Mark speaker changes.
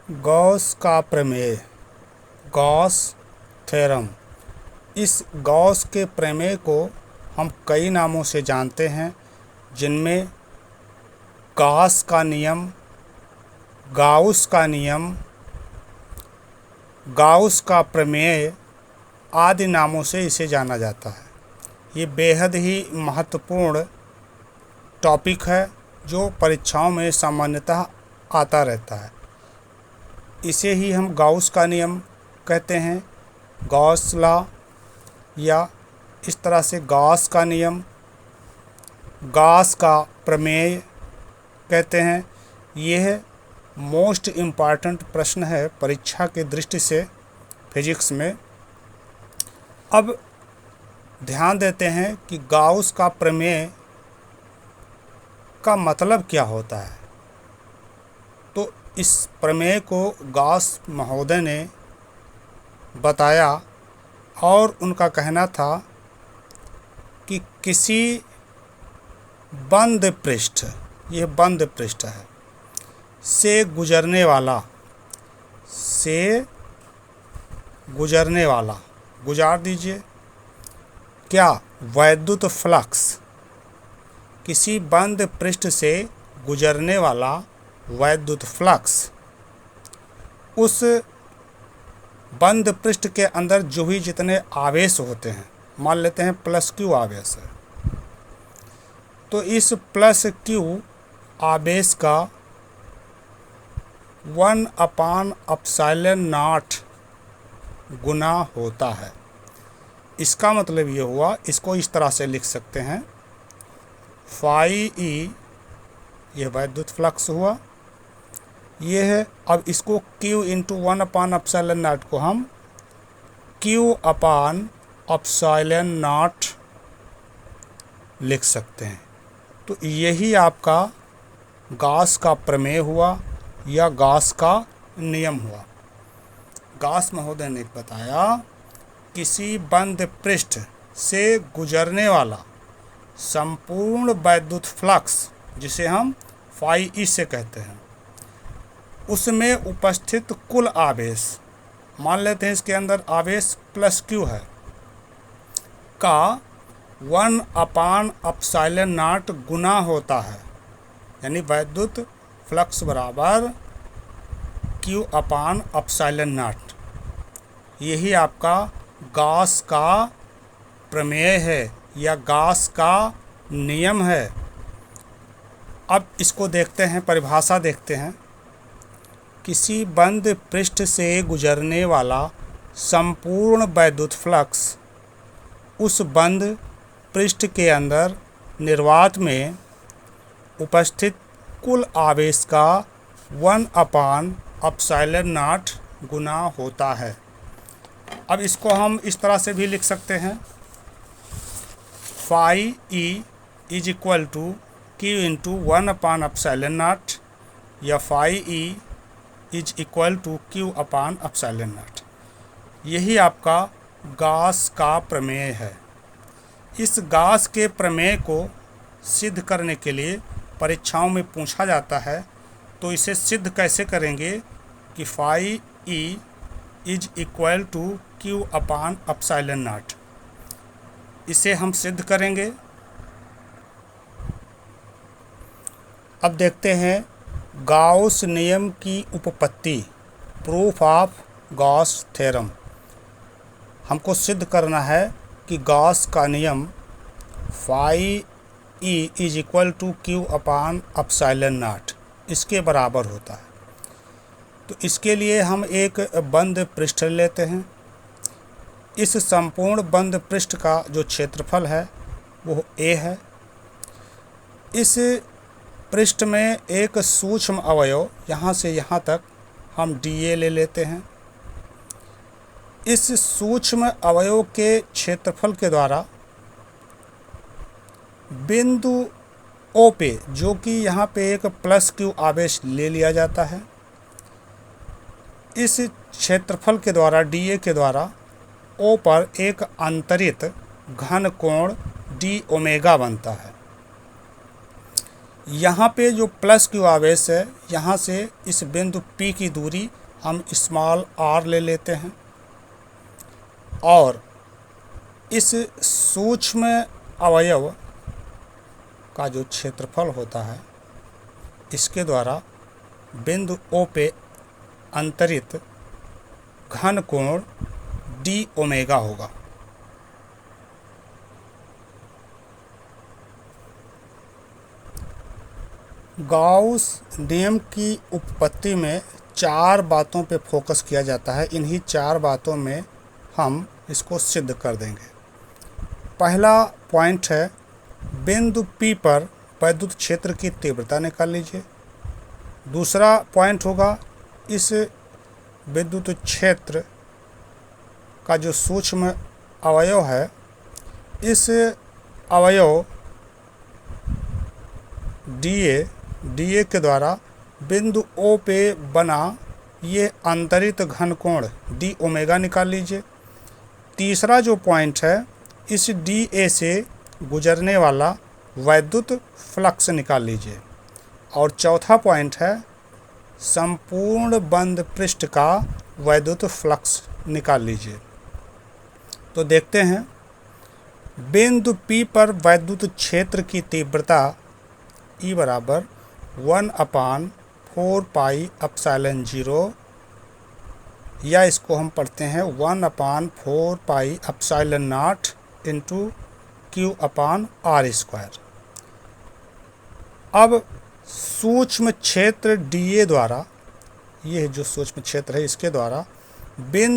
Speaker 1: Gauss का प्रमेय, Gauss theorem. इस गॉस के प्रमेय को हम कई नामों से जानते हैं, जिनमें गॉस का नियम, गाउस का नियम, गाउस का प्रमेय आदि नामों से इसे जाना जाता है। ये बेहद ही महत्वपूर्ण टॉपिक है जो परीक्षाओं में सामान्यतः आता रहता है। इसे ही हम गाउस का नियम कहते हैं, गॉस लॉ, या इस तरह से गॉस का नियम, गॉस का प्रमेय कहते हैं। यह मोस्ट इम्पॉर्टेंट प्रश्न है परीक्षा की दृष्टि से फिजिक्स में। अब ध्यान देते हैं कि गाउस का प्रमेय का मतलब क्या होता है। तो इस प्रमेय को गॉस महोदय ने बताया और उनका कहना था कि किसी बंद पृष्ठ, यह बंद पृष्ठ है, से गुजरने वाला, गुजार दीजिए, क्या वैद्युत फ्लक्स, किसी बंद पृष्ठ से गुजरने वाला वैद्युत फ्लक्स उस बंद पृष्ठ के अंदर जो भी जितने आवेश होते हैं, मान लेते हैं +Q आवेश है, तो इस +Q आवेश का 1/ε0 गुना होता है। इसका मतलब ये हुआ, इसको इस तरह से लिख सकते हैं, φE यह वैद्युत फ्लक्स हुआ, ये है। अब इसको Q × 1/ε0 को हम Q/ε0 लिख सकते हैं। तो यही आपका गॉस का प्रमेय हुआ या गॉस का नियम हुआ। गॉस महोदय ने बताया किसी बंद पृष्ठ से गुजरने वाला संपूर्ण वैद्युत फ्लक्स, जिसे हम φE से कहते हैं, उसमें उपस्थित कुल आवेश, मान लेते हैं इसके अंदर आवेश +Q है, का 1/ε0 गुना होता है। यानी वैद्युत फ्लक्स बराबर Q/ε0। यही आपका गॉस का प्रमेय है या गॉस का नियम है। अब इसको देखते हैं, परिभाषा देखते हैं। किसी बंद पृष्ठ से गुजरने वाला संपूर्ण वैद्युत फ्लक्स उस बंद पृष्ठ के अंदर निर्वात में उपस्थित कुल आवेश का 1/ε0 गुना होता है। अब इसको हम इस तरह से भी लिख सकते हैं, φE = Q × 1/ε0 या φE = Q/ε0। यही आपका गॉस का प्रमेय है। इस गॉस के प्रमेय को सिद्ध करने के लिए परीक्षाओं में पूछा जाता है। तो इसे सिद्ध कैसे करेंगे कि φE = Q/ε0। इसे हम सिद्ध करेंगे। अब देखते हैं गाउस नियम की उपपत्ति, प्रूफ ऑफ गॉस थ्योरम। हमको सिद्ध करना है कि गॉस का नियम φE = Q/ε0 इसके बराबर होता है। तो इसके लिए हम एक बंद पृष्ठ लेते हैं। इस संपूर्ण बंद पृष्ठ का जो क्षेत्रफल है वो A है। इस पृष्ठ में एक सूक्ष्म अवयव यहाँ से यहाँ तक हम dA ले लेते हैं। इस सूक्ष्म अवयव के क्षेत्रफल के द्वारा बिंदु O पे, जो कि यहाँ पे एक +Q आवेश ले लिया जाता है, इस क्षेत्रफल के द्वारा dA के द्वारा O पर एक अंतरित घन कोण dω बनता है। यहाँ पे जो प्लस क्यू आवेश है, यहाँ से इस बिंदु P की दूरी हम स्मॉल r ले लेते हैं और इस सूक्ष्म अवयव का जो क्षेत्रफल होता है इसके द्वारा बिंदु O पे अंतरित घन कोण d ओमेगा होगा। गाउस नियम की उत्पत्ति में 4 बातों पे फोकस किया जाता है। इन्हीं 4 बातों में हम इसको सिद्ध कर देंगे। पहला पॉइंट है, बिंदु P पर वैद्युत क्षेत्र की तीव्रता निकाल लीजिए। दूसरा पॉइंट होगा, इस विद्युत क्षेत्र का जो सूक्ष्म अवयव है, इस अवयव dA के द्वारा बिंदु O पे बना ये अंतरित घन कोण d ओमेगा निकाल लीजिए। तीसरा जो पॉइंट है, इस dA से गुजरने वाला वैद्युत फ्लक्स निकाल लीजिए। और चौथा पॉइंट है, संपूर्ण बंद पृष्ठ का वैद्युत फ्लक्स निकाल लीजिए। तो देखते हैं, बिंदु P पर वैद्युत क्षेत्र की तीव्रता E बराबर 1/4 पाई एप्सिलॉन 0, या इसको हम पढ़ते हैं 1/4 pi epsilon not into Q/r²। अब सूक्ष्म क्षेत्र dA द्वारा, ये जो सूक्ष्म क्षेत्र है इसके द्वारा बिंदु